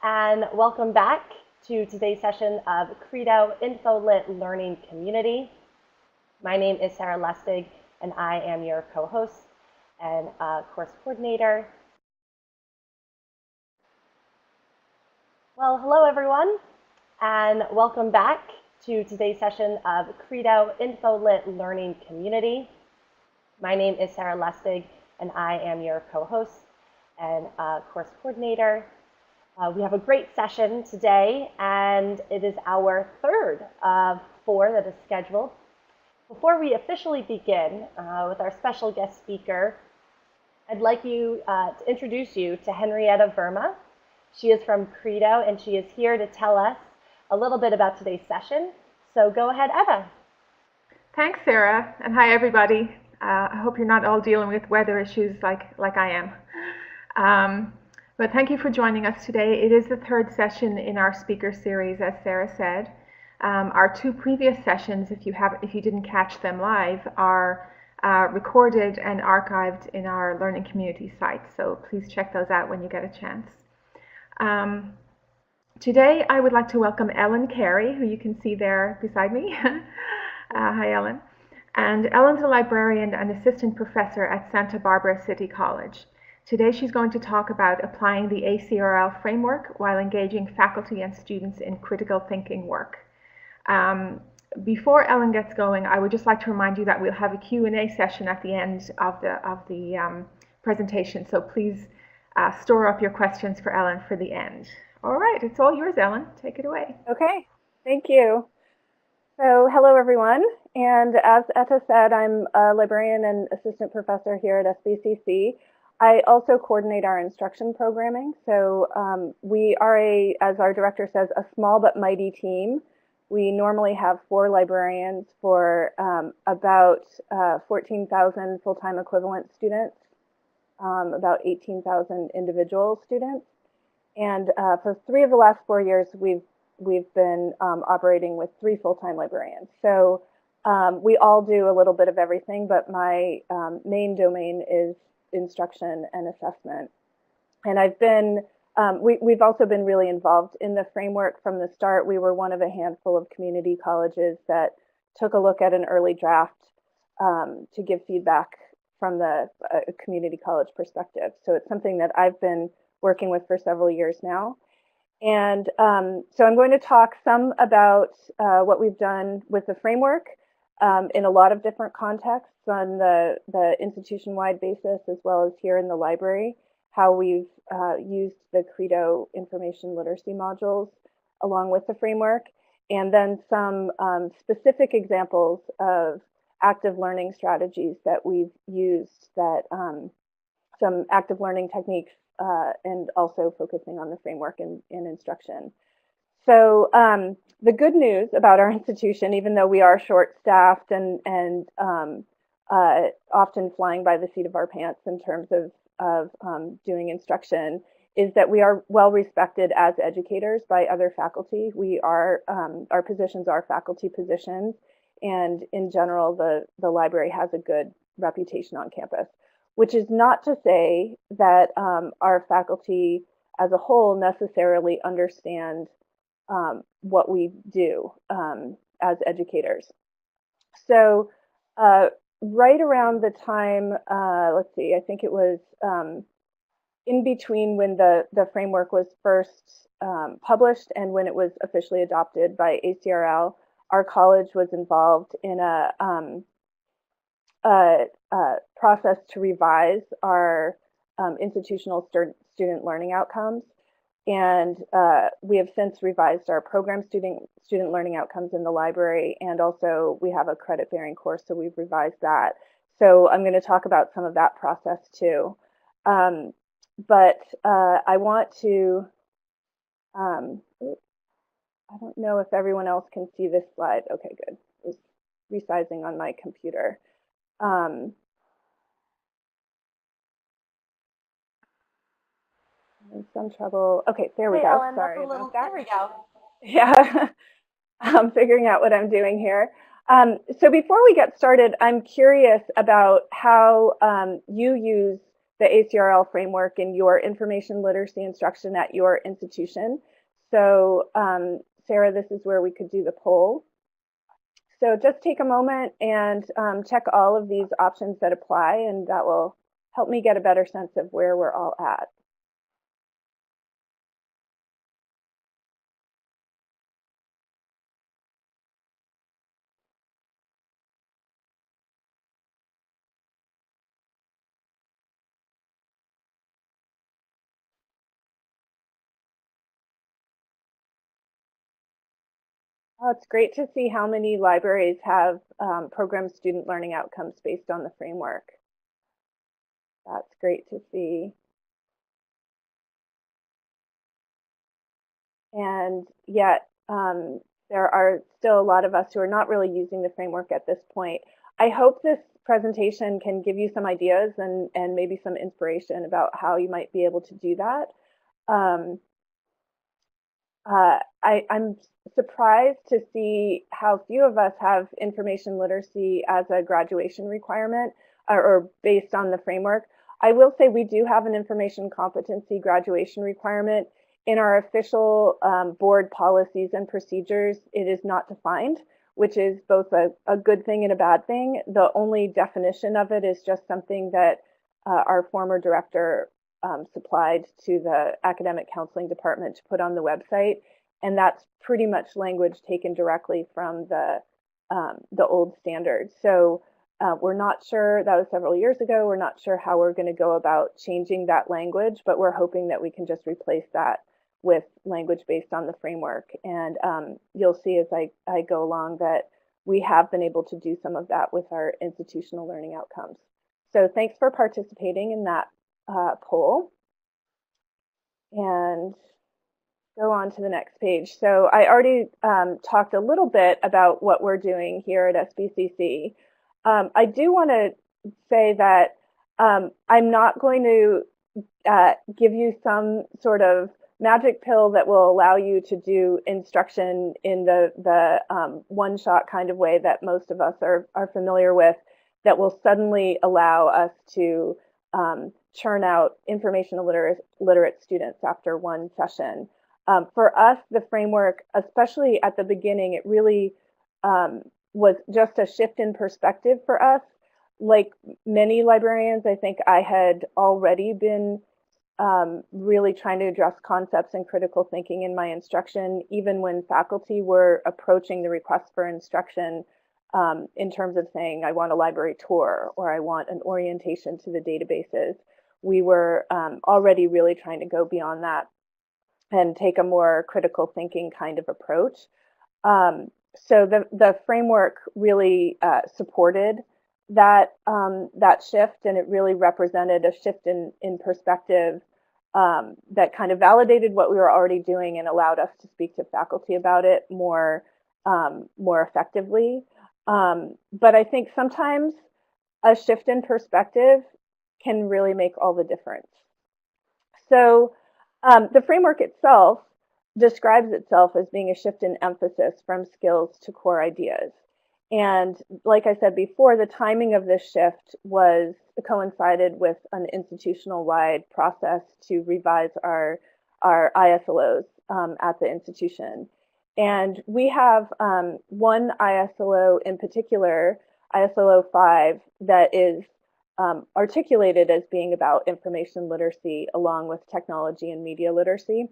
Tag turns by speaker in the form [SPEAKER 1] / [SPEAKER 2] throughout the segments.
[SPEAKER 1] and welcome back to today's session of Credo InfoLit Learning Community. My name is Sarah Lustig, and I am your co-host and course coordinator. Well, hello everyone, and welcome back to today's session of Credo InfoLit Learning Community. My name is Sarah Lustig, and I am your co-host and course coordinator. We have a great session today, and it is our third of four that is scheduled. Before we officially begin with our special guest speaker, I'd like to introduce you to Henrietta Verma. She is from Credo, and she is here to tell us a little bit about today's session. So go ahead, Eva.
[SPEAKER 2] Thanks, Sarah, and hi, everybody. I hope you're not all dealing with weather issues like I am. But thank you for joining us today. It is the third session in our speaker series, as Sarah said. Our two previous sessions, if you didn't catch them live, are recorded and archived in our learning community site. So please check those out when you get a chance. Today, I would like to welcome Ellen Carey, who you can see there beside me. Hi, Ellen. And Ellen's a librarian and assistant professor at Santa Barbara City College. Today she's going to talk about applying the ACRL framework while engaging faculty and students in critical thinking work. Before Ellen gets going, I would just like to remind you that we'll have a Q&A session at the end of the presentation, so please store up your questions for Ellen for the end. All right, it's all yours, Ellen. Take it away.
[SPEAKER 3] Okay, thank you. So hello, everyone. And as Etta said, I'm a librarian and assistant professor here at SBCC. I also coordinate our instruction programming. So we are, as our director says, a small but mighty team. We normally have 4 librarians for about 14,000 full-time equivalent students, about 18,000 individual students. And for 3 of the last 4 years, we've been operating with 3 full-time librarians. So we all do a little bit of everything, but my main domain is instruction and assessment. And we've also been really involved in the framework from the start. We were one of a handful of community colleges that took a look at an early draft to give feedback from the community college perspective. So it's something that I've been working with for several years now. And so I'm going to talk some about what we've done with the framework in a lot of different contexts on the institution-wide basis, as well as here in the library, how we've used the Credo information literacy modules along with the framework, and then some specific examples of active learning strategies that we've used, that some active learning techniques, and also focusing on the framework in instruction. So the good news about our institution, even though we are short-staffed and often flying by the seat of our pants in terms of doing instruction, is that we are well respected as educators by other faculty. Our positions are faculty positions, and in general, the library has a good reputation on campus. Which is not to say that our faculty as a whole necessarily understand what we do as educators. So right around the time, let's see, I think it was in between when the framework was first published and when it was officially adopted by ACRL, our college was involved in a process to revise our institutional student learning outcomes. And we have since revised our program student learning outcomes in the library, and also we have a credit-bearing course, so we've revised that. So I'm going to talk about some of that process too. But I want to, I don't know if everyone else can see this slide. Okay, good. It's resizing on my computer. In some trouble. Okay, there we go.
[SPEAKER 1] Ellen,
[SPEAKER 3] Sorry about that.
[SPEAKER 1] There we go.
[SPEAKER 3] Yeah, I'm figuring out what I'm doing here. So before we get started, I'm curious about how you use the ACRL framework in your information literacy instruction at your institution. So Sarah, this is where we could do the poll. So just take a moment and check all of these options that apply, and that will help me get a better sense of where we're all at. Oh, it's great to see how many libraries have program student learning outcomes based on the framework. That's great to see. And yet, there are still a lot of us who are not really using the framework at this point. I hope this presentation can give you some ideas and maybe some inspiration about how you might be able to do that. I'm surprised to see how few of us have information literacy as a graduation requirement or based on the framework. I will say we do have an information competency graduation requirement. In our official board policies and procedures, it is not defined, which is both a good thing and a bad thing. The only definition of it is just something that our former director supplied to the academic counseling department to put on the website. And that's pretty much language taken directly from the old standards. So we're not sure, that was several years ago, we're not sure how we're going to go about changing that language, but we're hoping that we can just replace that with language based on the framework. And you'll see as I go along that we have been able to do some of that with our institutional learning outcomes. So thanks for participating in that poll. And go on to the next page. So I already talked a little bit about what we're doing here at SBCC. I do want to say that I'm not going to give you some sort of magic pill that will allow you to do instruction in the one-shot kind of way that most of us are familiar with, that will suddenly allow us to churn out information literate students after one session. For us, the framework, especially at the beginning, it really was just a shift in perspective for us. Like many librarians, I think I had already been really trying to address concepts and critical thinking in my instruction, even when faculty were approaching the request for instruction in terms of saying, I want a library tour or I want an orientation to the databases. We were already really trying to go beyond that and take a more critical thinking kind of approach. So the framework really supported that shift, and it really represented a shift in perspective that kind of validated what we were already doing and allowed us to speak to faculty about it more effectively. But I think sometimes a shift in perspective can really make all the difference. So the framework itself describes itself as being a shift in emphasis from skills to core ideas. And like I said before, the timing of this shift coincided with an institutional-wide process to revise our ISLOs at the institution. And we have one ISLO in particular, ISLO 5, that is articulated as being about information literacy along with technology and media literacy.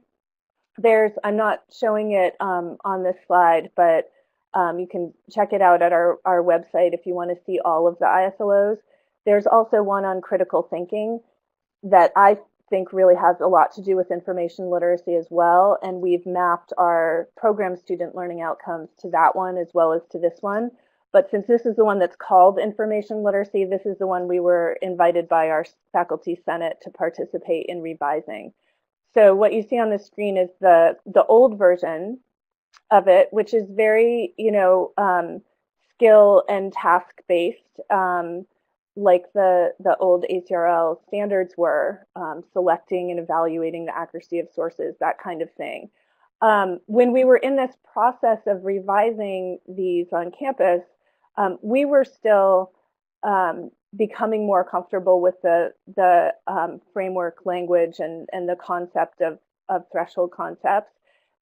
[SPEAKER 3] I'm not showing it on this slide, but you can check it out at our website if you want to see all of the ISLOs. There's also one on critical thinking that I think really has a lot to do with information literacy as well, and we've mapped our program student learning outcomes to that one as well as to this one. But since this is the one that's called information literacy, this is the one we were invited by our faculty senate to participate in revising. So what you see on the screen is the old version of it, which is very, skill and task based, like the old ACRL standards were, selecting and evaluating the accuracy of sources, that kind of thing. When we were in this process of revising these on campus, we were still becoming more comfortable with the framework language and the concept of threshold concepts,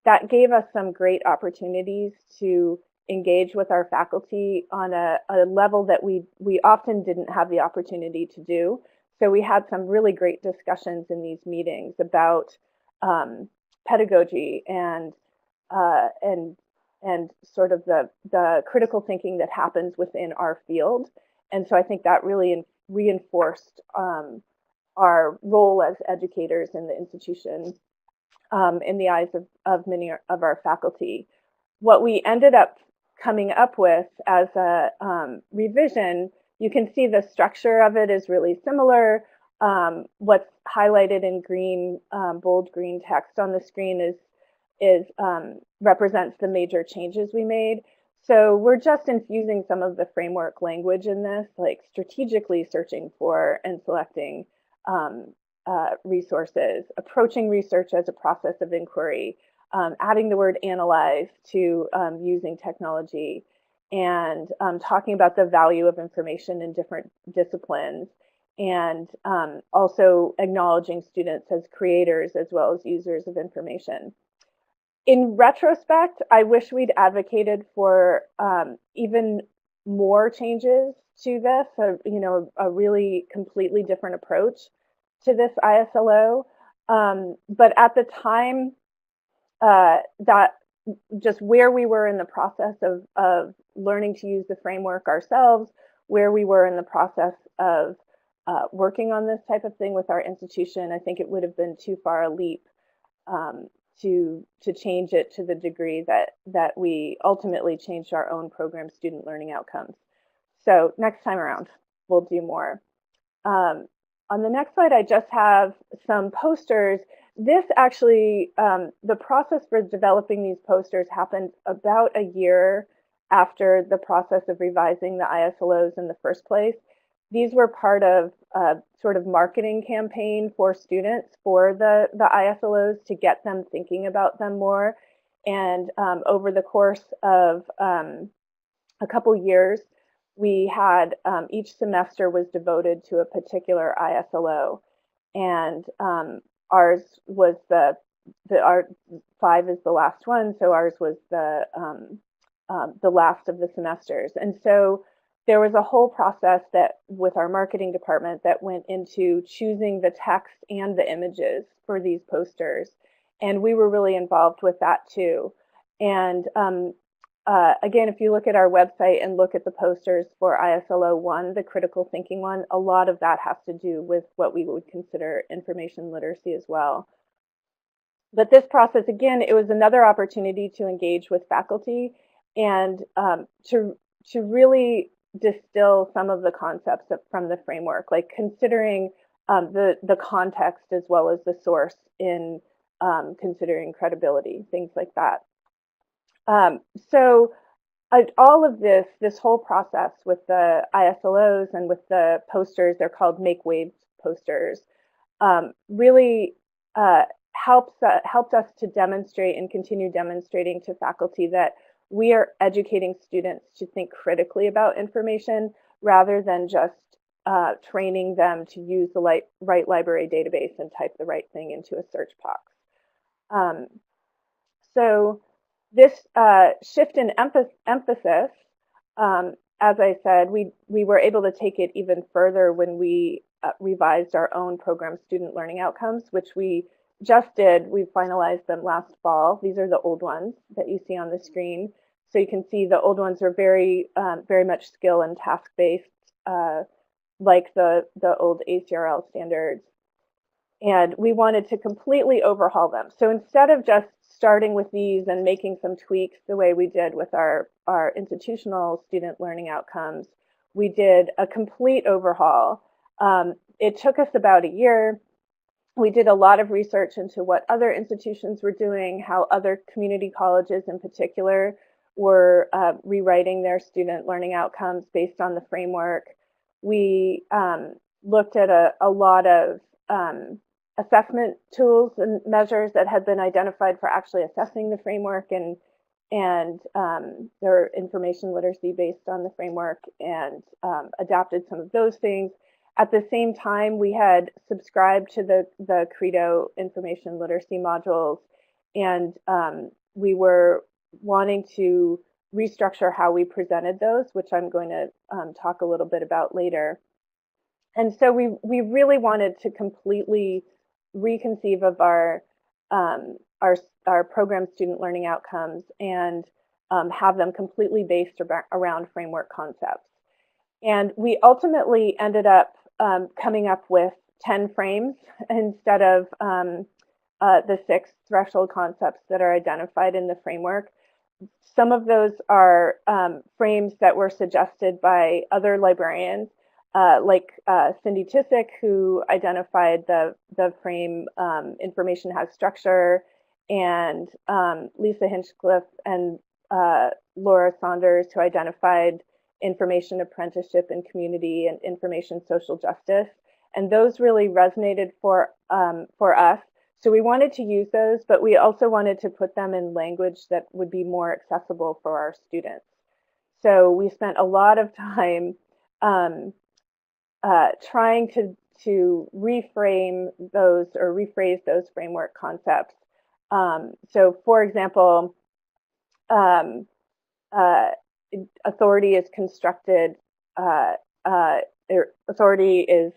[SPEAKER 3] that gave us some great opportunities to engage with our faculty on a level that we often didn't have the opportunity to do. So we had some really great discussions in these meetings about pedagogy uh, and and sort of the critical thinking that happens within our field. And so I think that really reinforced our role as educators in the institution in the eyes of many of our faculty. What we ended up coming up with as a revision, you can see the structure of it is really similar. What's highlighted in green, bold green text on the screen represents the major changes we made. So we're just infusing some of the framework language in this, like strategically searching for and selecting resources, approaching research as a process of inquiry, adding the word analyze to using technology, and talking about the value of information in different disciplines, and also acknowledging students as creators as well as users of information. In retrospect, I wish we'd advocated for even more changes to this, a really completely different approach to this ISLO. But at the time, that just where we were in the process of learning to use the framework ourselves, where we were in the process of working on this type of thing with our institution, I think it would have been too far a leap to change it to the degree that we ultimately changed our own program student learning outcomes. So next time around, we'll do more. On the next slide, I just have some posters. This actually, the process for developing these posters happened about a year after the process of revising the ISLOs in the first place. These were part of a sort of marketing campaign for students for the ISLOs to get them thinking about them more. And over the course of a couple years, we had each semester was devoted to a particular ISLO, and ours was our 5 is the last one, so ours was the last of the semesters. And so there was a whole process that with our marketing department that went into choosing the text and the images for these posters, and we were really involved with that too. And again, if you look at our website and look at the posters for ISLO 1, the critical thinking one, a lot of that has to do with what we would consider information literacy as well. But this process, again, it was another opportunity to engage with faculty and to really distill some of the concepts from the framework, like considering the context as well as the source in considering credibility, things like that. So all of this whole process with the ISLOs and with the posters, they're called Make Waves posters, really helped us to demonstrate and continue demonstrating to faculty that we are educating students to think critically about information rather than just training them to use the right library database and type the right thing into a search box. So this shift in emphasis, as I said, we were able to take it even further when we revised our own program student learning outcomes, which we just did. We finalized them last fall. These are the old ones that you see on the screen. So you can see the old ones are very much skill and task-based, like the old ACRL standards. And we wanted to completely overhaul them. So instead of just starting with these and making some tweaks the way we did with our institutional student learning outcomes, we did a complete overhaul. It took us about a year. We did a lot of research into what other institutions were doing, how other community colleges in particular were rewriting their student learning outcomes based on the framework. We looked at a lot of assessment tools and measures that had been identified for actually assessing the framework and they're information literacy based on the framework, and adapted some of those things. At the same time, we had subscribed to the Credo information literacy modules, and we were wanting to restructure how we presented those, which I'm going to talk a little bit about later. And so we really wanted to completely reconceive of our program student learning outcomes, and have them completely based around framework concepts. And we ultimately ended up coming up with 10 frames instead of the 6 threshold concepts that are identified in the framework. Some of those are frames that were suggested by other librarians, like Cindy Tissick, who identified the frame information has structure, and Lisa Hinchcliffe and Laura Saunders, who identified information apprenticeship and community and information social justice. And those really resonated for us. So we wanted to use those, but we also wanted to put them in language that would be more accessible for our students. So we spent a lot of time trying to reframe those or rephrase those framework concepts. So for example, authority is constructed, authority is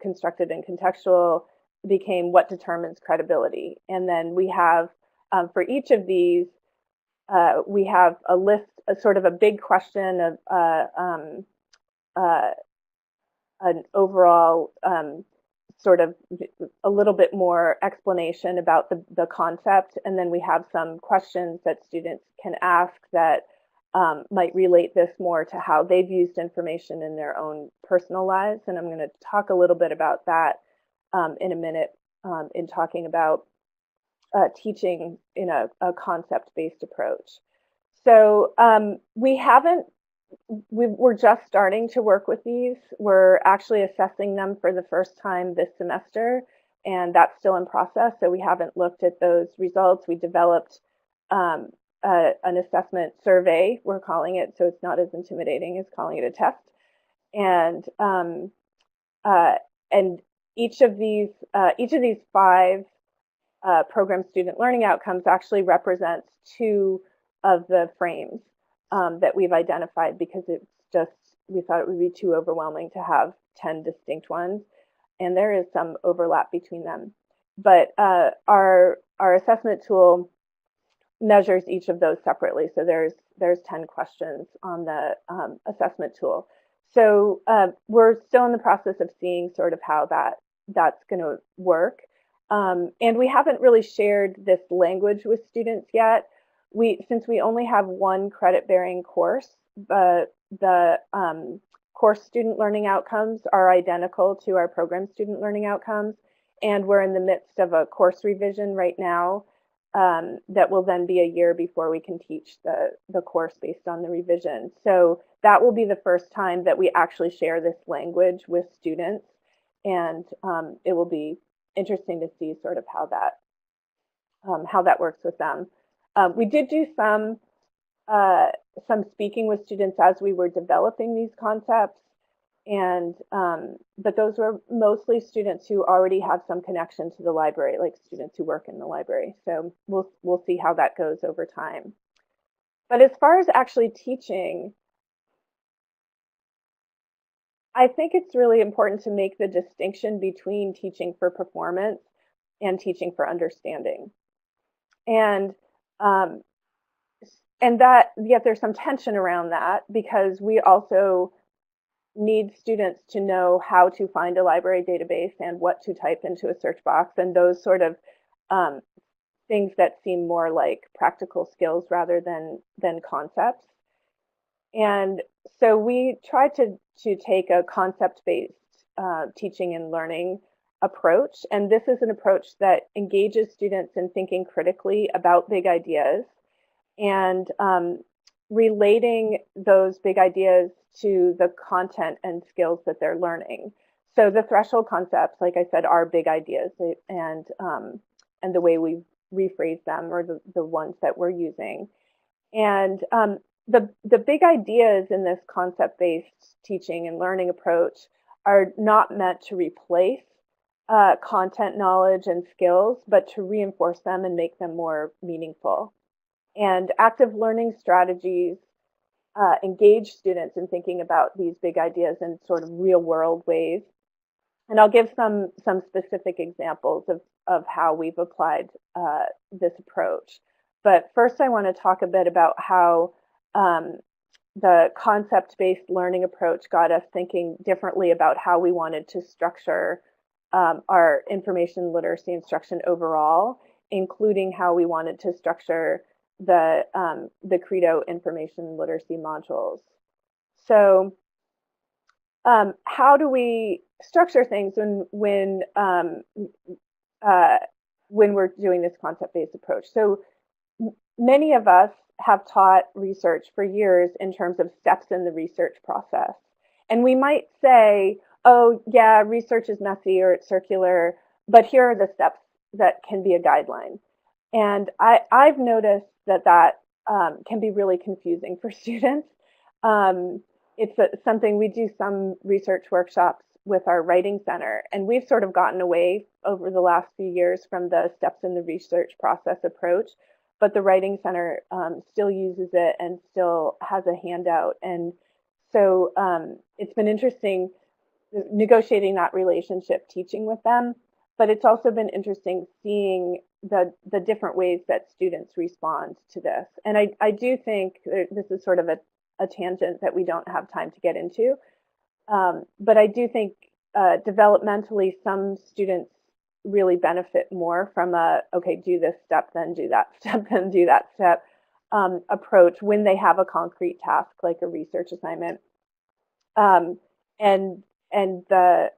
[SPEAKER 3] constructed and contextual became what determines credibility. And then we have, for each of these, we have a list, a sort of a big question of an overall sort of a little bit more explanation about the concept. And then we have some questions that students can ask that might relate this more to how they've used information in their own personal lives. And I'm going to talk a little bit about that in a minute in talking about teaching in a concept-based approach. So we're just starting to work with these. We're actually assessing them for the first time this semester, and that's still in process. So we haven't looked at those results. We developed an assessment survey, we're calling it, so it's not as intimidating as calling it a test. And each of these 5 program student learning outcomes actually represents 2 of the frames that we've identified, because we thought it would be too overwhelming to have 10 distinct ones, and there is some overlap between them. But our assessment tool measures each of those separately. So there's 10 questions on the assessment tool. So we're still in the process of seeing sort of how that's going to work. And we haven't really shared this language with students yet. Since we only have 1 credit-bearing course, the course student learning outcomes are identical to our program student learning outcomes, and we're in the midst of a course revision right now that will then be a year before we can teach the course based on the revision. So that will be the first time that we actually share this language with students, and it will be interesting to see sort of how that works with them. We did do some speaking with students as we were developing these concepts, and but those were mostly students who already have some connection to the library, like students who work in the library. So we'll see how that goes over time. But as far as actually teaching, I think it's really important to make the distinction between teaching for performance and teaching for understanding. And that, yet there's some tension around that, because we also need students to know how to find a library database and what to type into a search box, and those sort of things that seem more like practical skills rather than concepts. And so we try to take a concept-based teaching and learning approach, and this is an approach that engages students in thinking critically about big ideas and relating those big ideas to the content and skills that they're learning. So the threshold concepts, like I said, are big ideas, and the way we rephrase them, or the ones that we're using. And the big ideas in this concept-based teaching and learning approach are not meant to replace content knowledge and skills, but to reinforce them and make them more meaningful. And active learning strategies engage students in thinking about these big ideas in sort of real world ways. And I'll give some specific examples of how we've applied this approach. But first, I want to talk a bit about how the concept-based learning approach got us thinking differently about how we wanted to structure our information literacy instruction overall, including how we wanted to structure the Credo information literacy modules. So how do we structure things when we're doing this concept-based approach? So many of us have taught research for years in terms of steps in the research process. And we might say, oh, yeah, research is messy or it's circular, but here are the steps that can be a guideline. And I've noticed that can be really confusing for students. It's something we do some research workshops with our writing center, and we've sort of gotten away over the last few years from the steps in the research process approach, but the writing center still uses it and still has a handout. And so it's been interesting negotiating that relationship, teaching with them, but it's also been interesting seeing the different ways that students respond to this. And I do think this is sort of a tangent that we don't have time to get into, but I do think developmentally some students really benefit more from okay, do this step, then do that step, then do that step approach when they have a concrete task like a research assignment. And the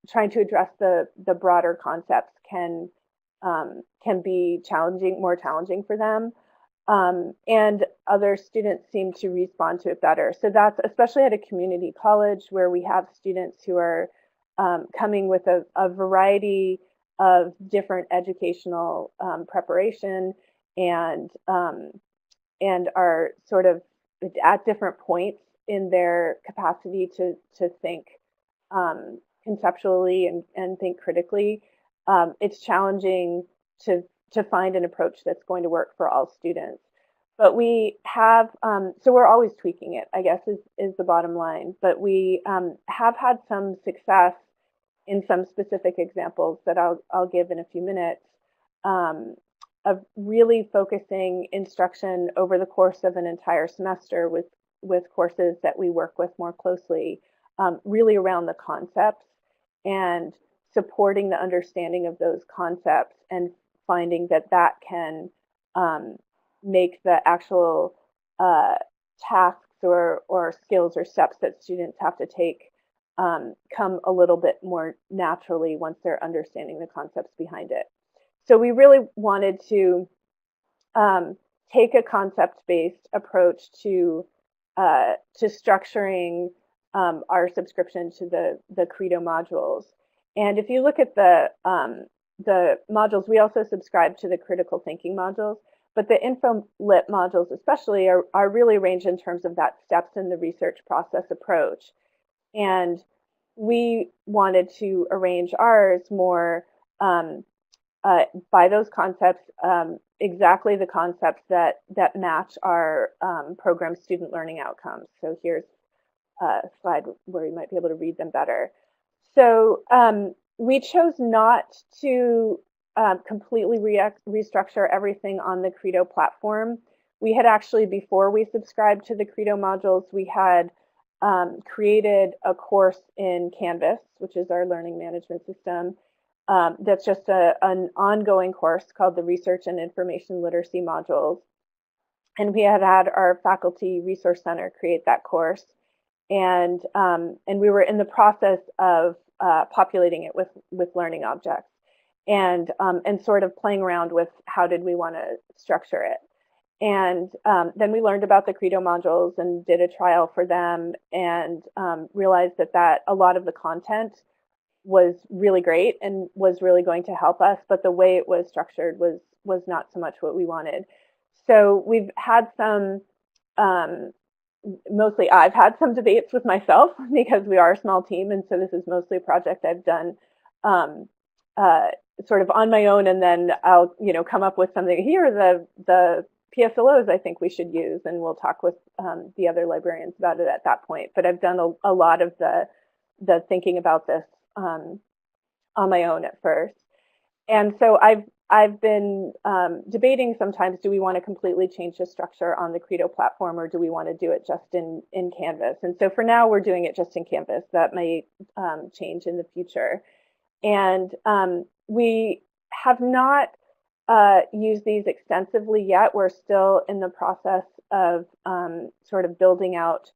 [SPEAKER 3] trying to address the broader concepts can be more challenging for them. And other students seem to respond to it better. So that's especially at a community college where we have students who are coming with a variety of different educational preparation and are sort of at different points in their capacity to think conceptually and think critically. It's challenging to find an approach that's going to work for all students. But we have, so we're always tweaking it, I guess, is the bottom line. But we have had some success in some specific examples that I'll give in a few minutes of really focusing instruction over the course of an entire semester with courses that we work with more closely, really around the concepts and supporting the understanding of those concepts and finding that can make the actual tasks or skills or steps that students have to take come a little bit more naturally once they're understanding the concepts behind it. So we really wanted to take a concept-based approach to structuring our subscription to the Credo modules. And if you look at the modules, we also subscribe to the critical thinking modules, but the info lit modules especially are really arranged in terms of that steps in the research process approach. And we wanted to arrange ours more by those concepts, exactly the concepts that match our program student learning outcomes. So here's a slide where you might be able to read them better. So we chose not to completely restructure everything on the Credo platform. We had actually, before we subscribed to the Credo modules, we had created a course in Canvas, which is our learning management system. That's just an ongoing course called the Research and Information Literacy modules. And we had our Faculty Resource Center create that course. And we were in the process of populating it with learning objects and sort of playing around with how did we want to structure it. And then we learned about the Credo modules and did a trial for them and realized that a lot of the content was really great and was really going to help us, but the way it was structured was not so much what we wanted. So we've had some, mostly I've had some debates with myself because we are a small team, and so this is mostly a project I've done um, uh, sort of on my own, and then I'll come up with something. Here are the PSLOs I think we should use, and we'll talk with the other librarians about it at that point. But I've done a lot of the thinking about this on my own at first. And so I've been debating sometimes, do we want to completely change the structure on the Credo platform, or do we want to do it just in Canvas? And so for now, we're doing it just in Canvas. That may change in the future. And we have not used these extensively yet. We're still in the process of sort of building out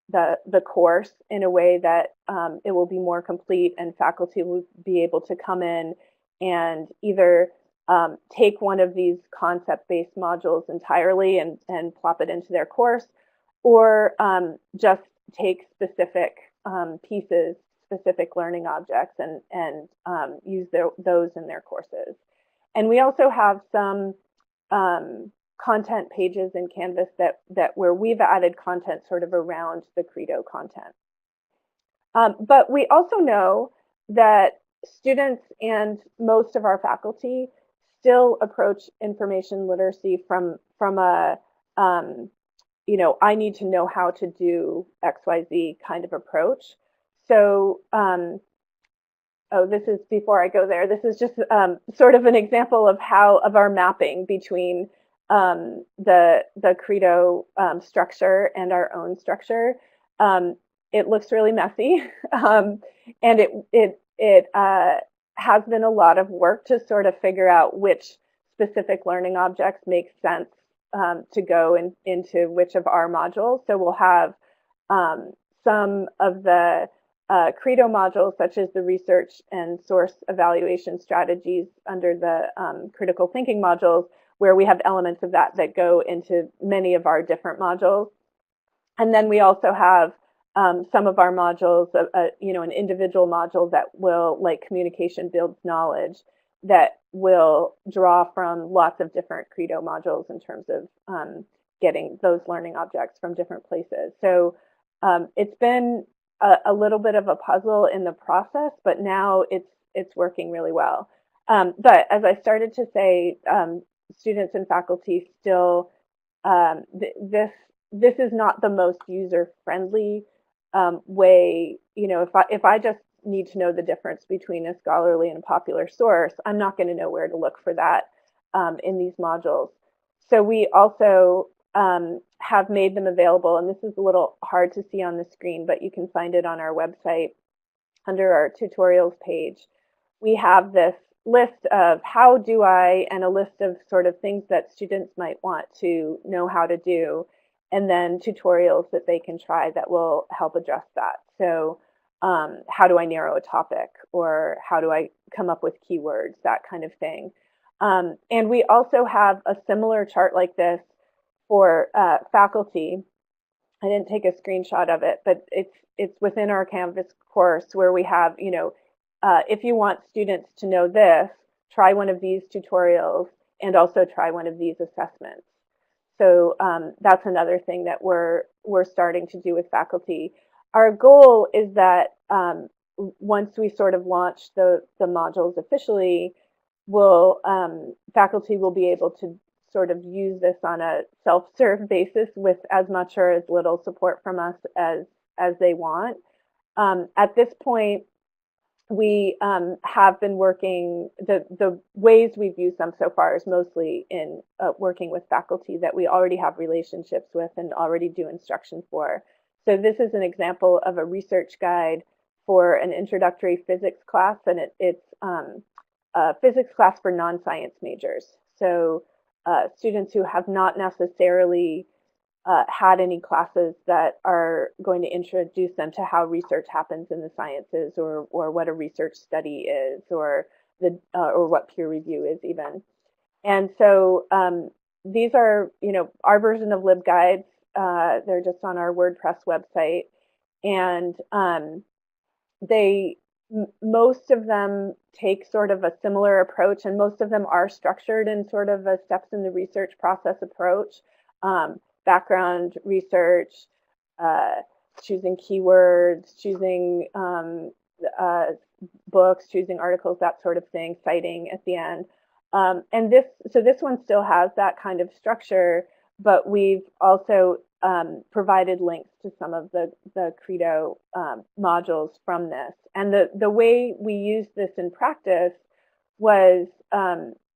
[SPEAKER 3] the course in a way that it will be more complete, and faculty will be able to come in and either take one of these concept-based modules entirely and plop it into their course, or just take specific pieces, specific learning objects, and use those in their courses. And we also have some content pages in Canvas that where we've added content sort of around the Credo content. But we also know that students and most of our faculty still approach information literacy from a I need to know how to do XYZ kind of approach. So this is before I go there. This is just sort of an example of our mapping between the Credo structure and our own structure. It looks really messy, and it has been a lot of work to sort of figure out which specific learning objects make sense to go into which of our modules. So we'll have some of the Credo modules, such as the research and source evaluation strategies under the critical thinking modules, where we have elements of that go into many of our different modules. And then we also have some of our modules, an individual module that will, like communication builds knowledge, that will draw from lots of different Credo modules in terms of getting those learning objects from different places. So it's been a little bit of a puzzle in the process, but now it's working really well. But as I started to say, students and faculty still, this is not the most user-friendly way. If I just need to know the difference between a scholarly and a popular source, I'm not going to know where to look for that in these modules. So we also have made them available, and this is a little hard to see on the screen, but you can find it on our website under our tutorials page. We have this list of how do I, and a list of sort of things that students might want to know how to do, and then tutorials that they can try that will help address that. So how do I narrow a topic, or how do I come up with keywords, that kind of thing. And we also have a similar chart like this for faculty. I didn't take a screenshot of it, but it's within our Canvas course, where we have, if you want students to know this, try one of these tutorials and also try one of these assessments. So that's another thing that we're starting to do with faculty. Our goal is that once we sort of launch the modules officially, faculty will be able to sort of use this on a self-serve basis with as much or as little support from us as they want. At this point, we have been working, the ways we've used them so far is mostly in working with faculty that we already have relationships with and already do instruction for. So this is an example of a research guide for an introductory physics class, and it's a physics class for non-science majors. So students who have not necessarily had any classes that are going to introduce them to how research happens in the sciences, or what a research study is, or what peer review is even. And so these are, our version of LibGuides. They're just on our WordPress website, and they most of them take sort of a similar approach, and most of them are structured in sort of a steps in the research process approach. Background research, uh, choosing keywords, choosing uh, books, choosing articles, that sort of thing, citing at the end. And this one still has that kind of structure, but we've also provided links to some of the Credo modules from this. And the way we used this in practice was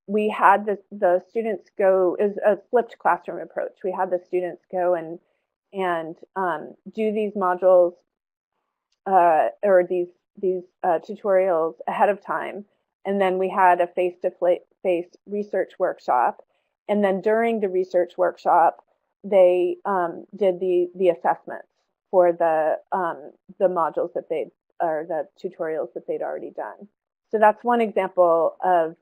[SPEAKER 3] we had the students go, is a flipped classroom approach. We had the students go and do these modules or these tutorials ahead of time, and then we had a face-to-face research workshop, and then during the research workshop, they did the assessments for the modules that they or the tutorials that they'd already done. So that's one example of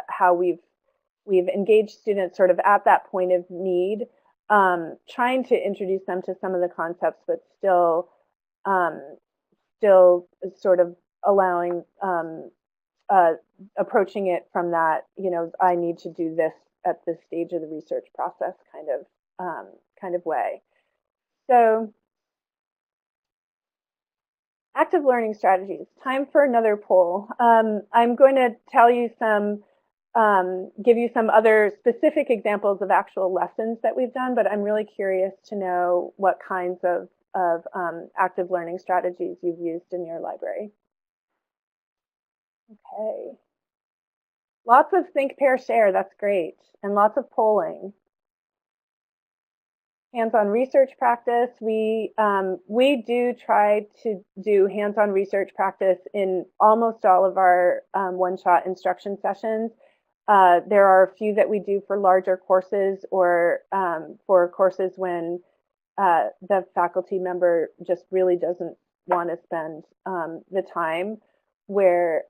[SPEAKER 3] how we've engaged students sort of at that point of need, trying to introduce them to some of the concepts, but um, still sort of allowing approaching it from that, I need to do this at this stage of the research process kind of way. So active learning strategies. Time for another poll. I'm going to tell you give you some other specific examples of actual lessons that we've done, but I'm really curious to know what kinds of active learning strategies you've used in your library. Okay. Lots of think, pair, share. That's great. And lots of polling. Hands-on research practice. We do try to do hands-on research practice in almost all of our one-shot instruction sessions. There are a few that we do for larger courses or for courses when the faculty member just really doesn't want to spend the time, where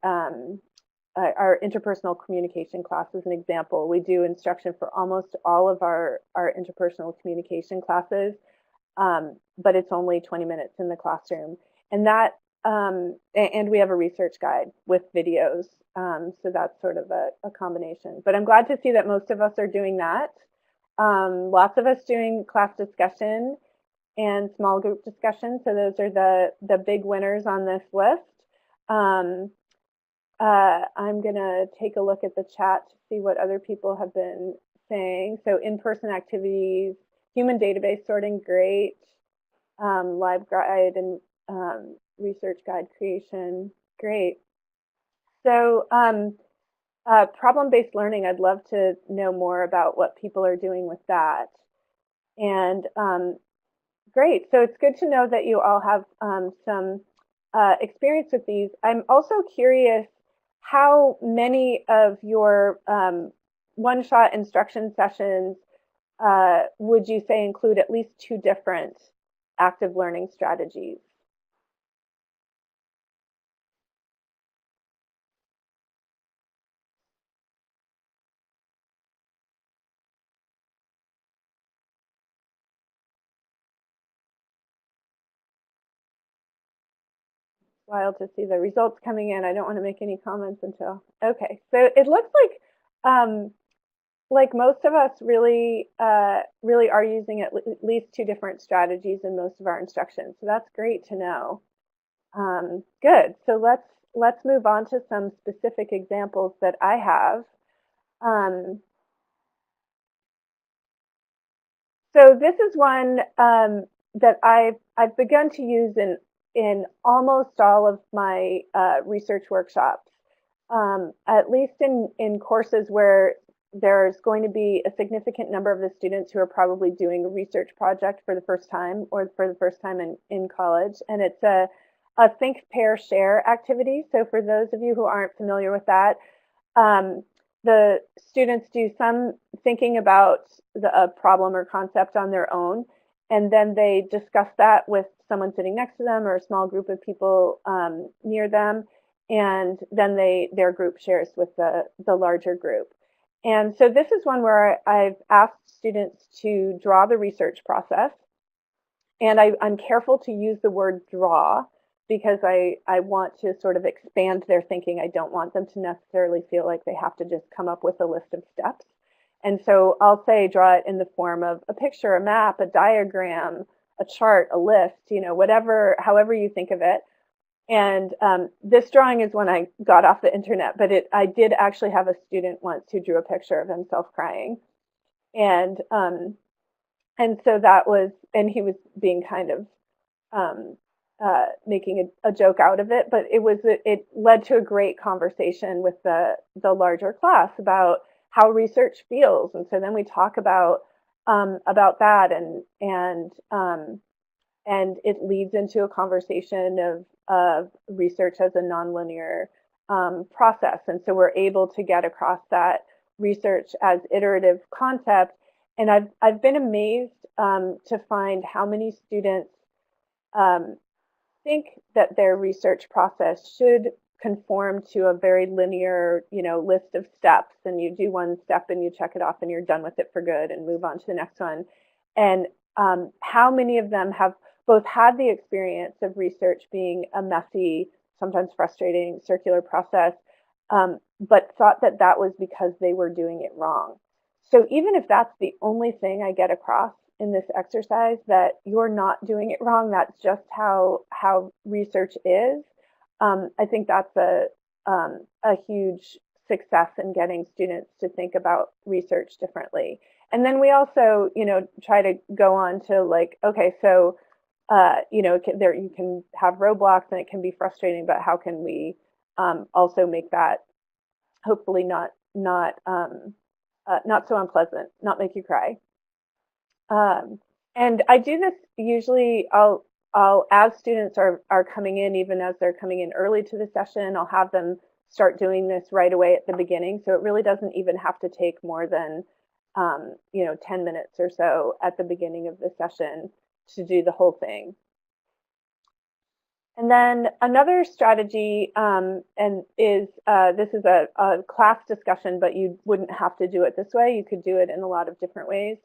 [SPEAKER 3] our interpersonal communication class is an example. We do instruction for almost all of our interpersonal communication classes, but it's only 20 minutes in the classroom. And and we have a research guide with videos. So that's sort of a combination. But I'm glad to see that most of us are doing that. Lots of us doing class discussion and small group discussion. So those are the big winners on this list. I'm going to take a look at the chat to see what other people have been saying. So in-person activities, human database sorting, great. Live guide and research guide creation, great. So problem-based learning, I'd love to know more about what people are doing with that. And great, so it's good to know that you all have some experience with these. I'm also curious how many of your one-shot instruction sessions would you say include at least 2 different active learning strategies? Wild to see the results coming in. I don't want to make any comments until, okay. So it looks like most of us really are using at least 2 different strategies in most of our instruction. So that's great to know. Good. So let's move on to some specific examples that I have. So this is one that I've begun to use in almost all of my research workshops, at least in courses where there's going to be a significant number of the students who are probably doing a research project for the first time or for the first time in college. And it's a think, pair, share activity. So for those of you who aren't familiar with that, the students do some thinking about a problem or concept on their own, and then they discuss that with someone sitting next to them or a small group of people near them, and then their group shares with the larger group. And so this is one where I've asked students to draw the research process, and I'm careful to use the word draw because I want to sort of expand their thinking. I don't want them to necessarily feel like they have to just come up with a list of steps. And so I'll say draw it in the form of a picture, a map, a diagram, a chart, a list, whatever, however you think of it. And this drawing is when I got off the internet, but I did actually have a student once who drew a picture of himself crying. And so that was, and he was being kind of making a joke out of it, but it led to a great conversation with the larger class about how research feels. And so then we talk about that, and it leads into a conversation of research as a nonlinear process. And so we're able to get across that research as iterative concept. And I've been amazed to find how many students think that their research process should conform to a very linear, list of steps, and you do one step and you check it off and you're done with it for good and move on to the next one. And how many of them have both had the experience of research being a messy, sometimes frustrating, circular process, but thought that that was because they were doing it wrong. So even if that's the only thing I get across in this exercise, that you're not doing it wrong, that's just how research is, I think that's a huge success in getting students to think about research differently. And then we also, try to go on to like, okay, so, you can have roadblocks and it can be frustrating, but how can we also make that hopefully not so unpleasant, not make you cry. And I do this usually. As students are coming in, even as they're coming in early to the session, I'll have them start doing this right away at the beginning. So it really doesn't even have to take more than 10 minutes or so at the beginning of the session to do the whole thing. And then another strategy, is this is a class discussion, but you wouldn't have to do it this way. You could do it in a lot of different ways.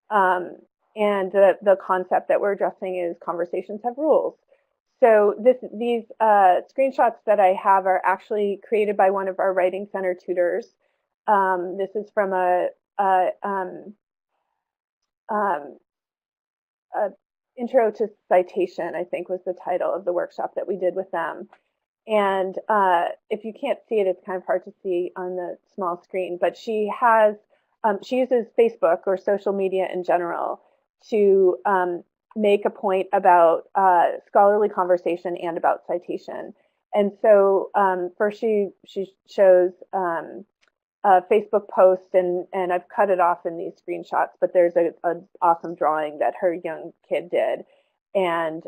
[SPEAKER 3] And the concept that we're addressing is conversations have rules. So these screenshots that I have are actually created by one of our Writing Center tutors. This is from a Intro to Citation, I think was the title of the workshop that we did with them. And if you can't see it, it's kind of hard to see on the small screen, but she uses Facebook or social media in general to make a point about scholarly conversation and about citation. And so first she shows a Facebook post, and I've cut it off in these screenshots, but there's an awesome drawing that her young kid did. And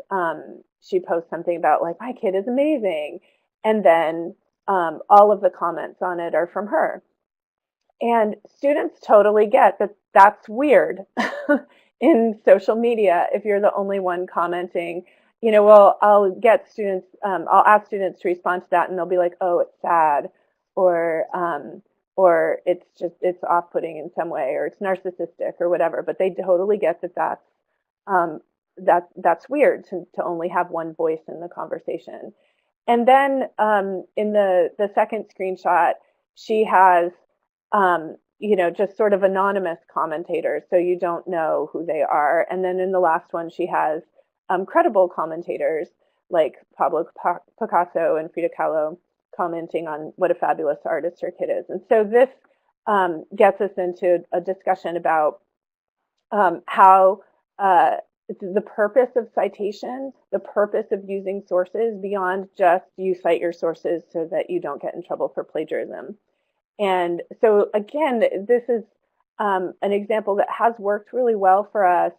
[SPEAKER 3] she posts something about like, my kid is amazing. And then all of the comments on it are from her. And students totally get that that's weird in social media if you're the only one commenting. Well, I'll ask students to respond to that, and they'll be like, oh, it's sad, or it's off-putting in some way, or it's narcissistic or whatever. But they totally get that that's weird to only have one voice in the conversation. And then in the second screenshot, she has just sort of anonymous commentators, so you don't know who they are. And then in the last one, she has credible commentators like Pablo Picasso and Frida Kahlo commenting on what a fabulous artist her kid is. And so this gets us into a discussion about how the purpose of citation, the purpose of using sources beyond just you cite your sources so that you don't get in trouble for plagiarism. And so again, this is an example that has worked really well for us.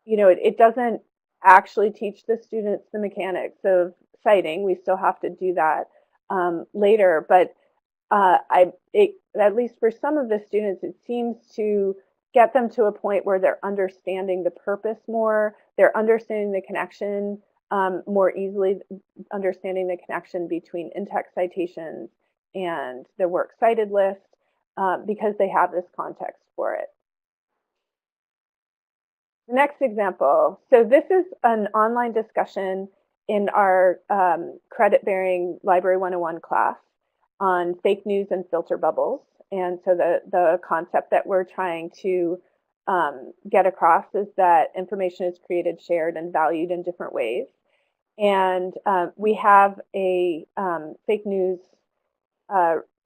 [SPEAKER 3] It doesn't actually teach the students the mechanics of citing. We still have to do that later, but at least for some of the students, it seems to get them to a point where they're understanding the purpose more, they're understanding the connection more easily, understanding the connection between in-text citations and the works cited list, because they have this context for it. The next example, so this is an online discussion in our credit-bearing Library 101 class on fake news and filter bubbles. And so the concept that we're trying to get across is that information is created, shared, and valued in different ways. And we have a fake news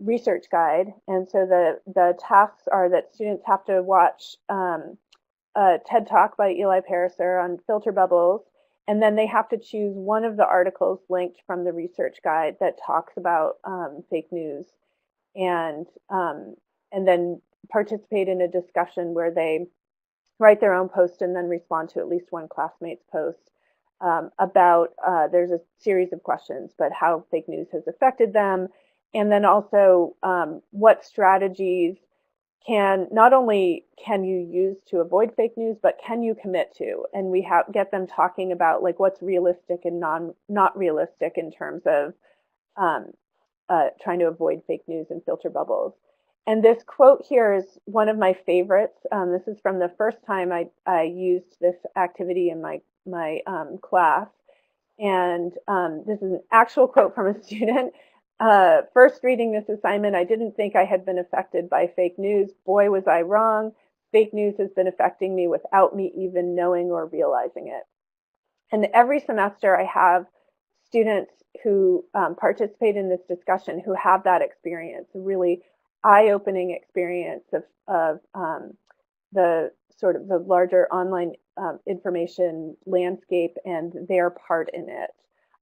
[SPEAKER 3] research guide. And so the tasks are that students have to watch a TED Talk by Eli Pariser on filter bubbles, and then they have to choose one of the articles linked from the research guide that talks about fake news, and then participate in a discussion where they write their own post and then respond to at least one classmate's post about, there's a series of questions, but how fake news has affected them, and then also what strategies not only can you use to avoid fake news, but can you commit to? And we get them talking about like what's realistic and not realistic in terms of trying to avoid fake news and filter bubbles. And this quote here is one of my favorites. This is from the first time I used this activity in my class. And this is an actual quote from a student. First reading this assignment, I didn't think I had been affected by fake news. Boy, was I wrong. Fake news has been affecting me without me even knowing or realizing it. And every semester I have students who participate in this discussion who have that experience, a really eye-opening experience of the sort of the larger online information landscape and their part in it.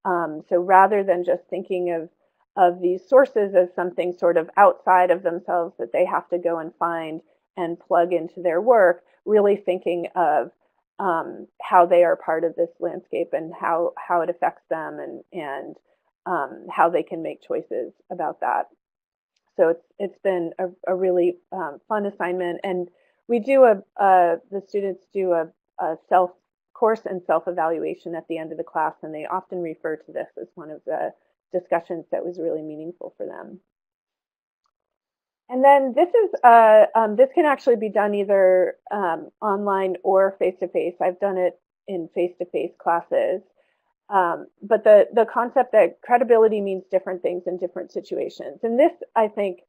[SPEAKER 3] So rather than just thinking of these sources as something sort of outside of themselves that they have to go and find and plug into their work, really thinking of how they are part of this landscape and how it affects them and how they can make choices about that. So it's been a really fun assignment, and we do the students do a course and self-evaluation at the end of the class, and they often refer to this as one of the discussions that was really meaningful for them. And then this can actually be done either online or face-to-face. I've done it in face-to-face classes. But the concept that credibility means different things in different situations. And this, I think,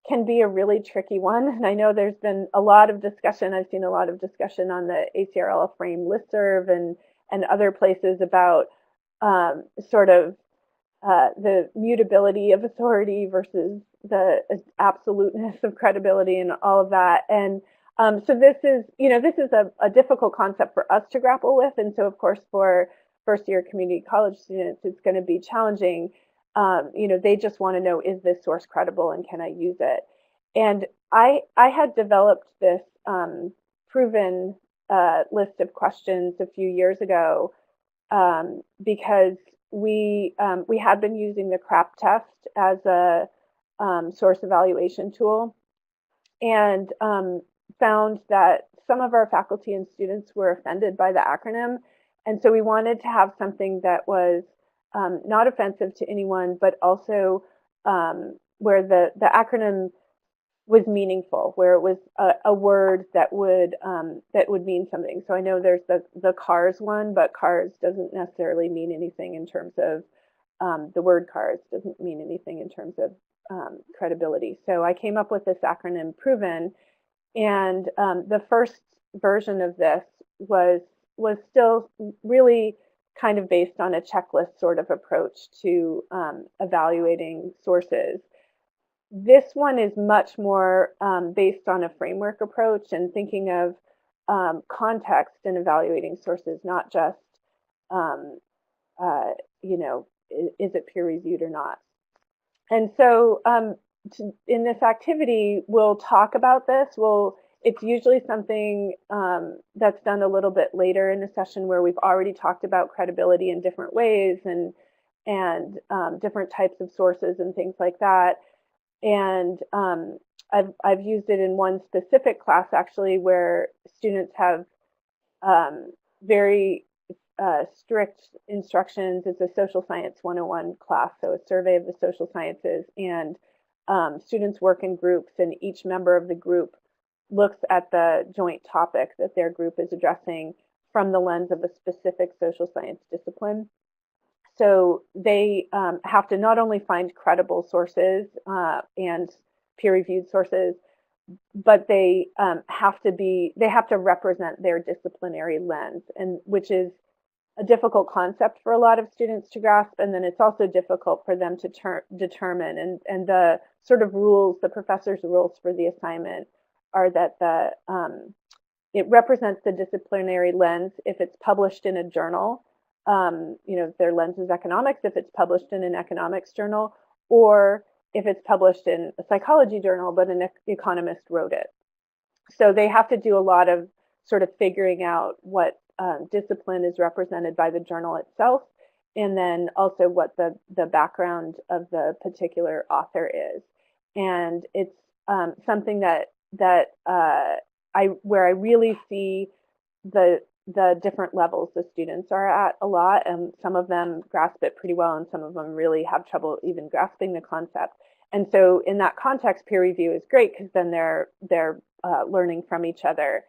[SPEAKER 3] can be a really tricky one. And I know there's been a lot of discussion. I've seen a lot of discussion on the ACRL frame listserv and other places about sort of the mutability of authority versus the absoluteness of credibility and all of that. And so this is a difficult concept for us to grapple with. And so, of course, for first-year community college students, it's going to be challenging. They just want to know, is this source credible and can I use it? And I had developed this proven list of questions a few years ago because we had been using the CRAP test as a source evaluation tool, and found that some of our faculty and students were offended by the acronym. And so we wanted to have something that was not offensive to anyone, but also where the acronym was meaningful, where it was a word that would mean something. So I know there's the CARS one, but CARS doesn't necessarily mean anything in terms of the word CARS doesn't mean anything in terms of credibility. So I came up with this acronym PROVEN, and the first version of this was still really kind of based on a checklist sort of approach to evaluating sources. This one is much more based on a framework approach and thinking of context in evaluating sources, not just, is it peer reviewed or not? And so in this activity, we'll talk about this. It's usually something that's done a little bit later in the session where we've already talked about credibility in different ways and different types of sources and things like that. And I've used it in one specific class actually where students have very strict instructions. It's a social science 101 class, so a survey of the social sciences, and students work in groups, and each member of the group looks at the joint topic that their group is addressing from the lens of a specific social science discipline. So they have to not only find credible sources and peer-reviewed sources, but they have to represent their disciplinary lens, and which is a difficult concept for a lot of students to grasp, and then it's also difficult for them to determine. And the sort of rules, the professor's rules for the assignment, are that it represents the disciplinary lens if it's published in a journal. Their lens is economics if it's published in an economics journal, or if it's published in a psychology journal, but an economist wrote it. So they have to do a lot of sort of figuring out what discipline is represented by the journal itself, and then also what the background of the particular author is. And it's something that where I really see the different levels the students are at a lot, and some of them grasp it pretty well, and some of them really have trouble even grasping the concept. And so in that context, peer review is great because then they're learning from each other.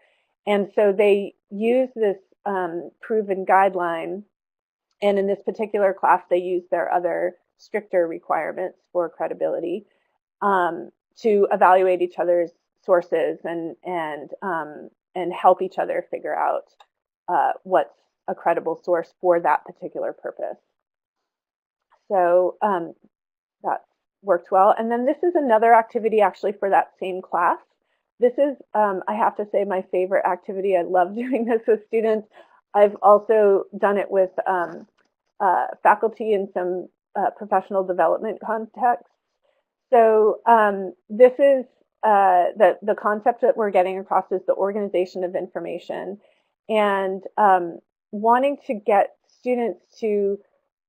[SPEAKER 3] And so they use this proven guideline, and in this particular class, they use their other stricter requirements for credibility to evaluate each other's sources and help each other figure out what's a credible source for that particular purpose. So that worked well. And then this is another activity actually for that same class. This is, I have to say, my favorite activity. I love doing this with students. I've also done it with faculty in some professional development contexts. So this is the concept that we're getting across is the organization of information, and wanting to get students to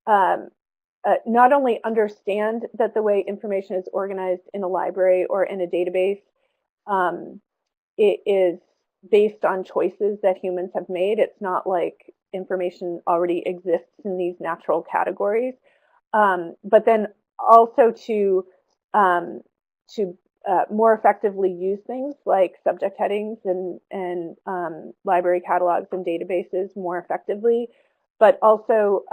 [SPEAKER 3] not only understand that the way information is organized in a library or in a database, it is based on choices that humans have made. It's not like information already exists in these natural categories, but then also to more effectively use things like subject headings and library catalogs and databases more effectively, but also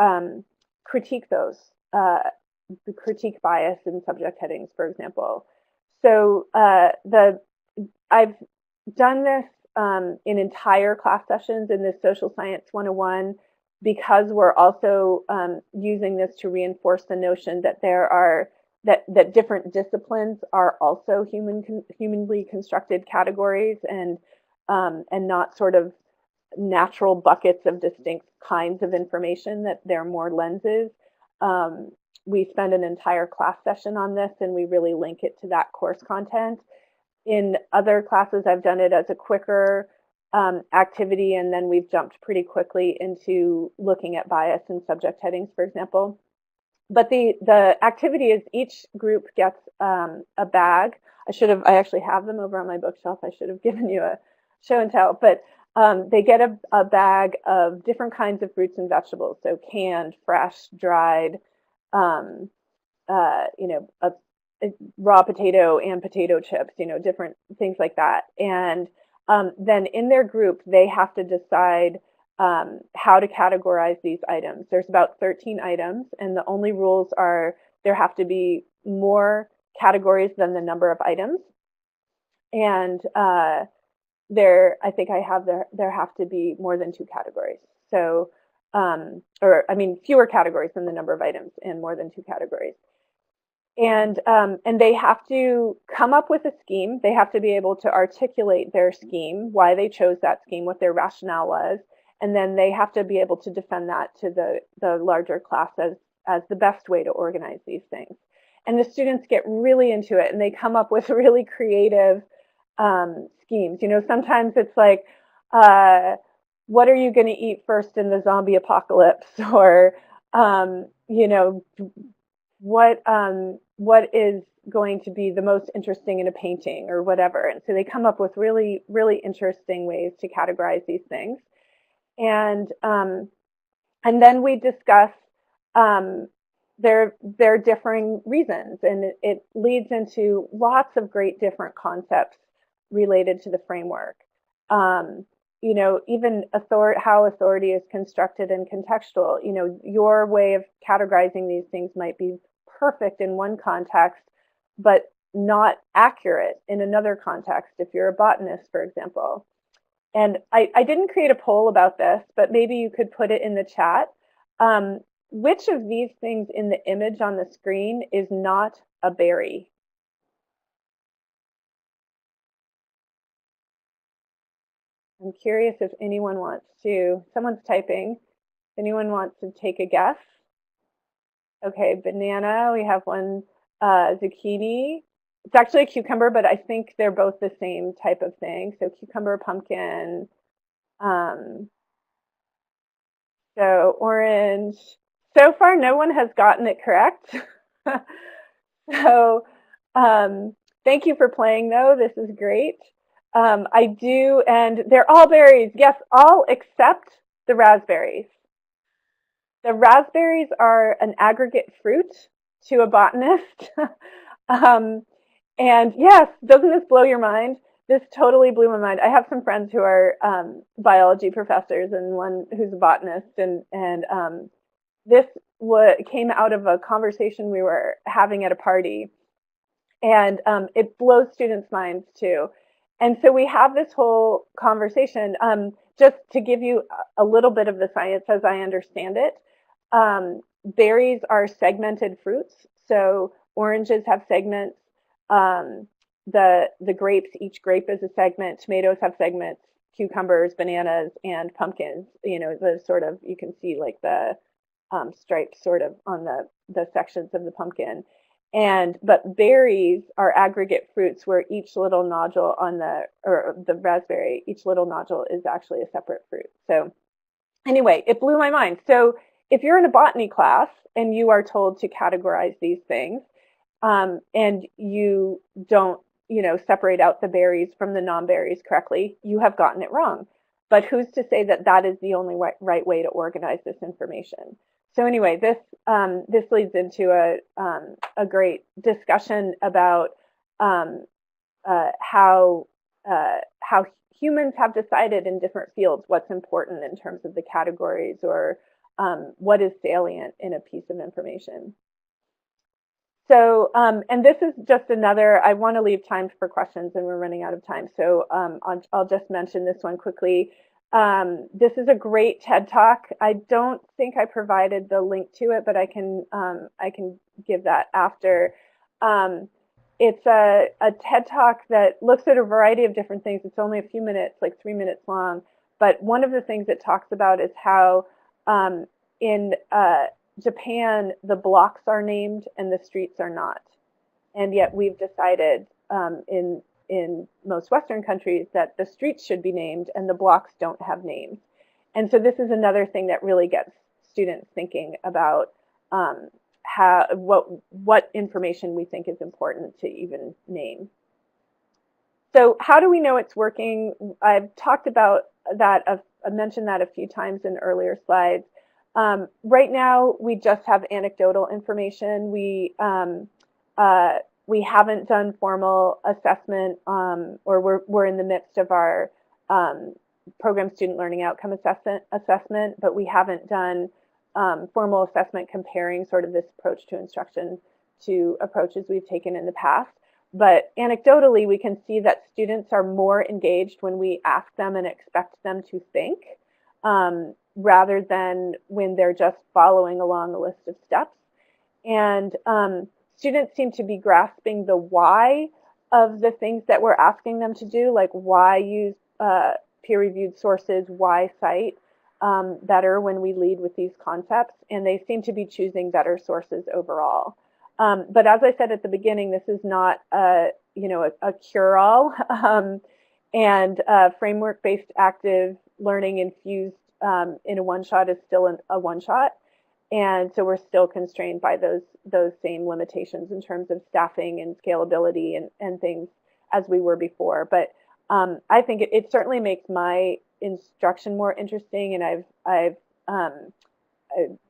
[SPEAKER 3] critique those, the critique bias in subject headings, for example. So I've done this in entire class sessions in this Social Science 101 because we're also using this to reinforce the notion that that different disciplines are also humanly constructed categories and not sort of natural buckets of distinct kinds of information, that they're more lenses. We spend an entire class session on this, and we really link it to that course content. In other classes, I've done it as a quicker activity, and then we've jumped pretty quickly into looking at bias in subject headings, for example. But the activity is each group gets a bag. I actually have them over on my bookshelf. I should have given you a show and tell, but they get a bag of different kinds of fruits and vegetables. So canned, fresh, dried, a raw potato and potato chips, different things like that. And then in their group, they have to decide how to categorize these items. There's about 13 items, and the only rules are there have to be more categories than the number of items. And there have to be more than 2 categories. So, fewer categories than the number of items and more than 2 categories. And they have to come up with a scheme. They have to be able to articulate their scheme, why they chose that scheme, what their rationale was, and then they have to be able to defend that to the larger class as the best way to organize these things. And the students get really into it, and they come up with really creative schemes. Sometimes it's like, what are you going to eat first in the zombie apocalypse? Or, what is going to be the most interesting in a painting or whatever. And so they come up with really, really interesting ways to categorize these things. And then we discuss their differing reasons, and it leads into lots of great different concepts related to the framework. even how authority is constructed and contextual. Your way of categorizing these things might be perfect in one context, but not accurate in another context, if you're a botanist, for example. And I didn't create a poll about this, but maybe you could put it in the chat. Which of these things in the image on the screen is not a berry? I'm curious if anyone wants to, someone's typing, if anyone wants to take a guess. Okay, banana, we have one, zucchini. It's actually a cucumber, but I think they're both the same type of thing. So cucumber, pumpkin, so orange. So far, no one has gotten it correct. So thank you for playing, though. This is great. I do, and they're all berries. Yes, all except the raspberries. The raspberries are an aggregate fruit to a botanist. And yes, doesn't this blow your mind? This totally blew my mind. I have some friends who are biology professors and one who's a botanist, and this came out of a conversation we were having at a party, and it blows students' minds too. And so we have this whole conversation. Just to give you a little bit of the science as I understand it, berries are segmented fruits. So oranges have segments. The grapes, each grape is a segment. Tomatoes have segments. Cucumbers, bananas, and pumpkins. The sort of, you can see like the stripes sort of on the sections of the pumpkin. But berries are aggregate fruits where each little nodule on the raspberry, each little nodule is actually a separate fruit. So anyway, it blew my mind. So if you're in a botany class and you are told to categorize these things, and you don't, separate out the berries from the non-berries correctly, you have gotten it wrong. But who's to say that that is the only right way to organize this information? So anyway, this leads into a great discussion about how humans have decided in different fields what's important in terms of the categories, or what is salient in a piece of information. So, and this is just another, I want to leave time for questions and we're running out of time. So I'll just mention this one quickly. This is a great TED Talk. I don't think I provided the link to it, but I can give that after. It's a TED Talk that looks at a variety of different things. It's only a few minutes, like 3 minutes long. But one of the things it talks about is how in Japan, the blocks are named and the streets are not. And yet we've decided in most Western countries that the streets should be named and the blocks don't have names. And so this is another thing that really gets students thinking about what information we think is important to even name. So how do we know it's working? I've talked about that. I've mentioned that a few times in earlier slides. Right now, we just have anecdotal information. We haven't done formal assessment, or we're in the midst of our program student learning outcome assessment, but we haven't done formal assessment comparing sort of this approach to instruction to approaches we've taken in the past. But anecdotally, we can see that students are more engaged when we ask them and expect them to think, rather than when they're just following along a list of steps. And students seem to be grasping the why of the things that we're asking them to do, like why use peer-reviewed sources, why cite better when we lead with these concepts, and they seem to be choosing better sources overall. But as I said at the beginning, this is not a cure-all, and framework-based active learning infused in a one-shot is still a one-shot. And so we're still constrained by those same limitations in terms of staffing and scalability and things as we were before. But I think it certainly makes my instruction more interesting, and I've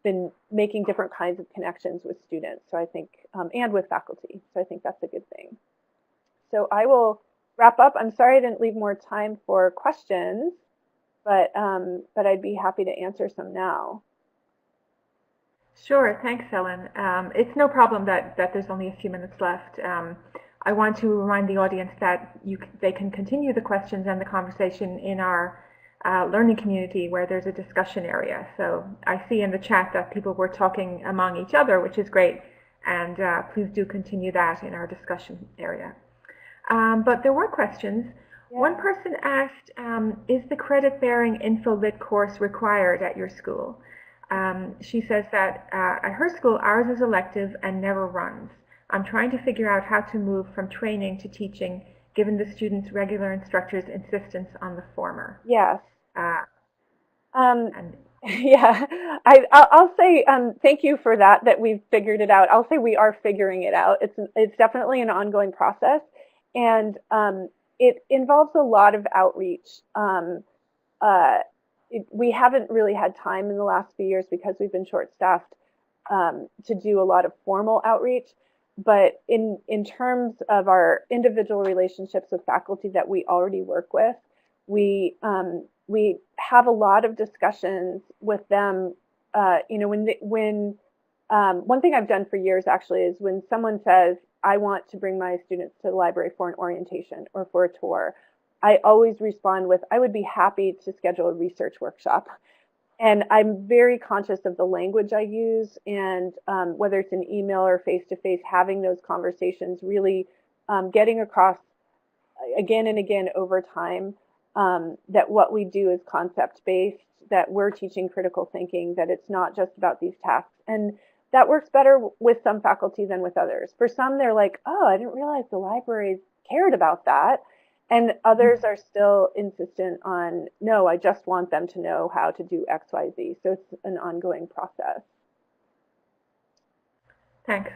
[SPEAKER 3] been making different kinds of connections with students. So I think, and with faculty. So I think that's a good thing. So I will wrap up. I'm sorry I didn't leave more time for questions. but I'd be happy to answer some now.
[SPEAKER 2] Sure, thanks, Ellen. It's no problem that there's only a few minutes left. I want to remind the audience that they can continue the questions and the conversation in our learning community where there's a discussion area. So I see in the chat that people were talking among each other, which is great, and please do continue that in our discussion area. But there were questions.
[SPEAKER 3] Yeah.
[SPEAKER 2] One person asked, is the credit-bearing InfoLit course required at your school? She says that at her school, ours is elective and never runs. I'm trying to figure out how to move from training to teaching, given the students' regular instructors' insistence on the former.
[SPEAKER 3] Yes.
[SPEAKER 2] And
[SPEAKER 3] Yeah, I'll say thank you for that we've figured it out. I'll say we are figuring it out. It's definitely an ongoing process, and it involves a lot of outreach. We haven't really had time in the last few years because we've been short-staffed to do a lot of formal outreach. But in terms of our individual relationships with faculty that we already work with, we have a lot of discussions with them. When one thing I've done for years actually is when someone says, I want to bring my students to the library for an orientation or for a tour, I always respond with, I would be happy to schedule a research workshop. And I'm very conscious of the language I use, and whether it's an email or face-to-face, having those conversations, really getting across again and again over time that what we do is concept-based, that we're teaching critical thinking, that it's not just about these tasks. And that works better with some faculty than with others. For some, they're like, oh, I didn't realize the libraries cared about that. And others are still insistent on, no, I just want them to know how to do X, Y, Z. So it's an ongoing process.
[SPEAKER 2] thanks.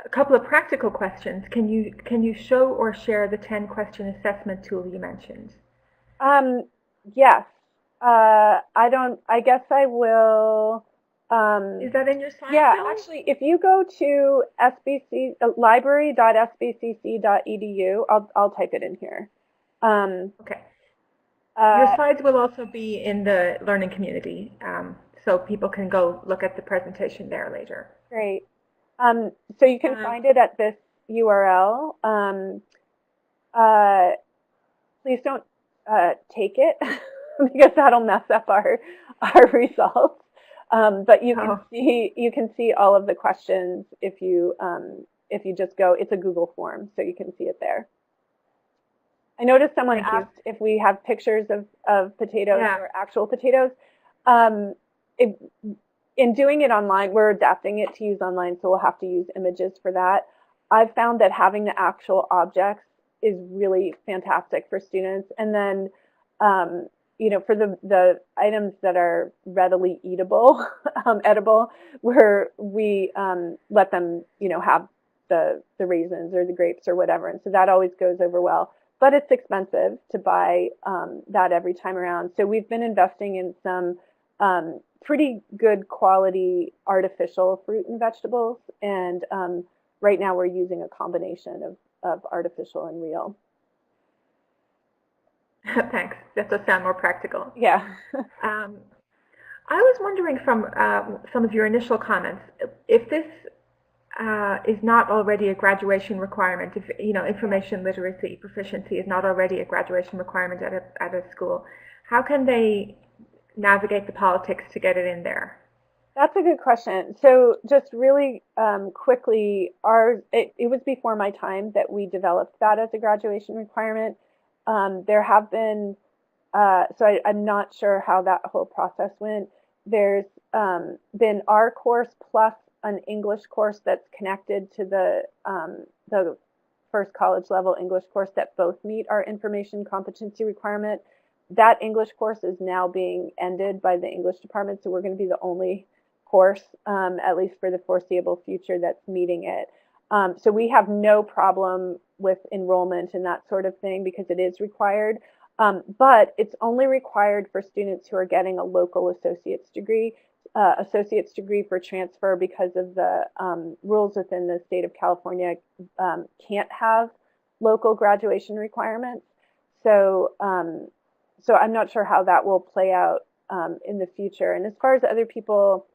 [SPEAKER 2] A couple of practical questions. Can you show or share the 10-question assessment tool you mentioned?
[SPEAKER 3] Yes. I guess I will.
[SPEAKER 2] Is that in your slide?
[SPEAKER 3] Yeah, actually, if you go to library.sbcc.edu, I'll type it in here.
[SPEAKER 2] Okay. Your slides will also be in the learning community, so people can go look at the presentation there later.
[SPEAKER 3] Great. So you can find it at this URL. Please don't take it because that'll mess up our results. But you can see all of the questions if you just go. It's a Google form, so you can see it there. I noticed someone asked if we have pictures of potatoes or actual potatoes. In doing it online, we're adapting it to use online, so we'll have to use images for that. I've found that having the actual objects is really fantastic for students. And then, for the items that are readily eatable, edible, where we let them, have the raisins or the grapes or whatever. And so that always goes over well. But it's expensive to buy that every time around. So we've been investing in some pretty good quality artificial fruit and vegetables. And right now we're using a combination of artificial and real.
[SPEAKER 2] Thanks. That does sound more practical.
[SPEAKER 3] Yeah.
[SPEAKER 2] I was wondering from some of your initial comments, if this is not already a graduation requirement, if information literacy proficiency is not already a graduation requirement at a school, how can they navigate the politics to get it in there?
[SPEAKER 3] That's a good question. So just really quickly, it was before my time that we developed that as a graduation requirement. There have been, so I'm not sure how that whole process went. There's been our course plus an English course that's connected to the first college level English course that both meet our information competency requirement. That English course is now being ended by the English department, so we're going to be the only course, at least for the foreseeable future, that's meeting it. So we have no problem with enrollment and that sort of thing because it is required, but it's only required for students who are getting a local associate's degree for transfer because of the rules within the state of California can't have local graduation requirements. So so I'm not sure how that will play out in the future. And as far as other people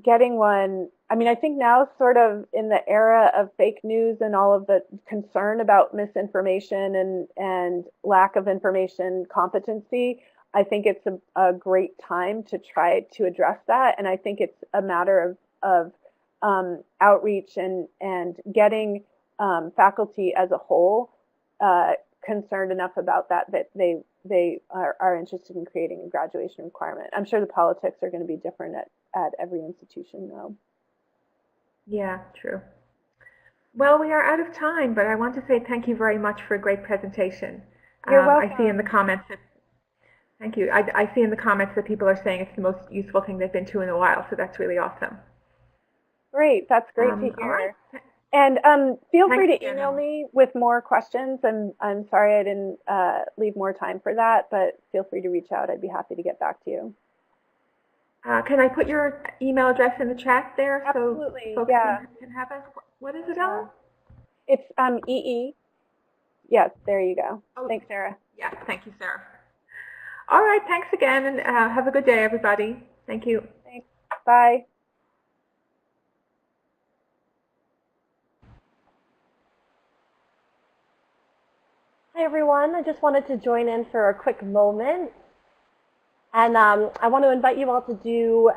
[SPEAKER 3] getting one, I mean, I think now, sort of in the era of fake news and all of the concern about misinformation and lack of information competency, I think it's a great time to try to address that. And I think it's a matter of outreach and getting faculty as a whole concerned enough about that they are interested in creating a graduation requirement. I'm sure the politics are going to be different at every institution, though.
[SPEAKER 2] Yeah, true. Well, we are out of time, but I want to say thank you very much for a great presentation.
[SPEAKER 3] You're welcome.
[SPEAKER 2] I see in the comments that, thank you. I see in the comments that people are saying it's the most useful thing they've been to in a while, so that's really awesome.
[SPEAKER 3] Great, that's great to hear.
[SPEAKER 2] Right.
[SPEAKER 3] And feel
[SPEAKER 2] Thanks
[SPEAKER 3] free to
[SPEAKER 2] again,
[SPEAKER 3] email me with more questions. I'm sorry I didn't leave more time for that, but feel free to reach out. I'd be happy to get back to you.
[SPEAKER 2] Can I put your email address in the chat there?
[SPEAKER 3] Absolutely,
[SPEAKER 2] so folks can have it? What is it, Ellen?
[SPEAKER 3] It's EE. Yes, there you go.
[SPEAKER 2] Oh,
[SPEAKER 3] thanks, Sarah.
[SPEAKER 2] Yeah, thank you, Sarah. All right, thanks again, and have a good day, everybody. Thank you.
[SPEAKER 3] Thanks. Bye.
[SPEAKER 1] Hi, everyone. I just wanted to join in for a quick moment. And I want to invite you all to do,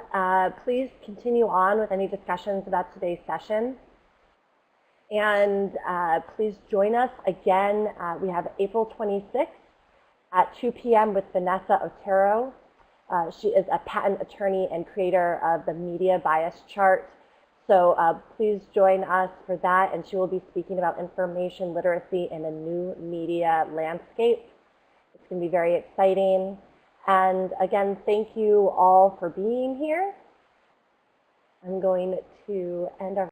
[SPEAKER 1] please continue on with any discussions about today's session. And please join us again. We have April 26th at 2 p.m. with Vanessa Otero. She is a patent attorney and creator of the media bias chart. So please join us for that. And she will be speaking about information literacy in a new media landscape. It's going to be very exciting. And again, thank you all for being here. I'm going to end our